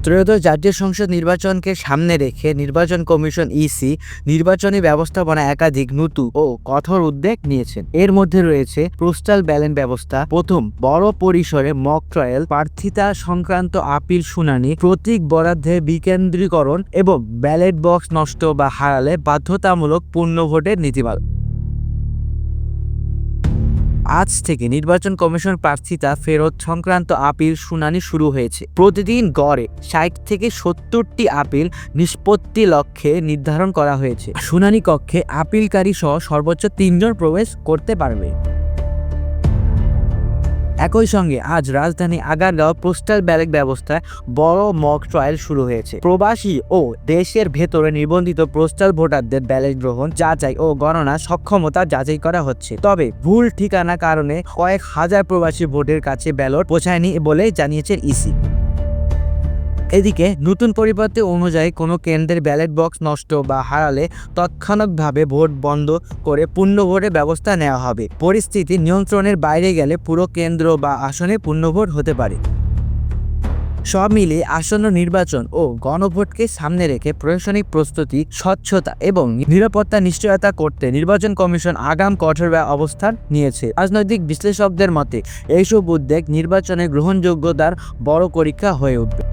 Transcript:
ত্রয়োদশ জাতীয় সংসদ নির্বাচনকে সামনে রেখে নির্বাচন কমিশন ইসি নির্বাচনী ব্যবস্থাপনা একাধিক নতুন ও কঠোর উদ্যোগ নিয়েছেন। এর মধ্যে রয়েছে পোস্টাল ব্যালট ব্যবস্থা, প্রথম বড় পরিসরে মক ট্রায়াল, প্রার্থিতা সংক্রান্ত আপিল শুনানি, প্রতীক বরাদ্দের বিকেন্দ্রীকরণ এবং ব্যালট বক্স নষ্ট বা হারালে বাধ্যতামূলক পূর্ণ ভোটের নীতিমালা। আজ থেকে নির্বাচন কমিশন প্রার্থিতা ফেরত সংক্রান্ত আপিল শুনানি শুরু হয়েছে। প্রতিদিন গড়ে ৬০ থেকে ৭০টি আপিল নিষ্পত্তি লক্ষ্যে নির্ধারণ করা হয়েছে। শুনানি কক্ষে আপিলকারী সহ সর্বোচ্চ ৩ জন প্রবেশ করতে পারবে। একই সঙ্গে আজ রাজধানী আগারগাঁও পোস্টাল ব্যালট ব্যবস্থায় বড় মক ট্রায়াল শুরু হয়েছে। প্রবাসী ও দেশের ভেতরে নিবন্ধিত পোস্টাল ভোটারদের ব্যালট গ্রহণ, যাচাই ও গণনা সক্ষমতা যাচাই করা হচ্ছে। তবে ভুল ঠিকানা কারণে কয়েক হাজার প্রবাসী ভোটের কাছে ব্যালট পৌঁছায়নি বলে জানিয়েছেন ইসি। এদিকে নতুন পরিপত্র অনুযায়ী কোনো কেন্দ্রের ব্যালট বক্স নষ্ট বা হারালে তাৎক্ষণিকভাবে ভোট বন্ধ করে পূর্ণ ভোটের ব্যবস্থা নেওয়া হবে। পরিস্থিতি নিয়ন্ত্রণের বাইরে গেলে পুরো কেন্দ্র বা আসনে পূর্ণ ভোট হতে পারে। সব মিলিয়ে আসন্ন নির্বাচন ও গণভোটকে সামনে রেখে প্রশাসনিক প্রস্তুতি, স্বচ্ছতা এবং নিরাপত্তা নিশ্চয়তা করতে নির্বাচন কমিশন আগাম কঠোর অবস্থান নিয়েছে। রাজনৈতিক বিশ্লেষকদের মতে এইসব উদ্যোগ নির্বাচনের গ্রহণযোগ্যতার বড় পরীক্ষা হয়ে উঠবে।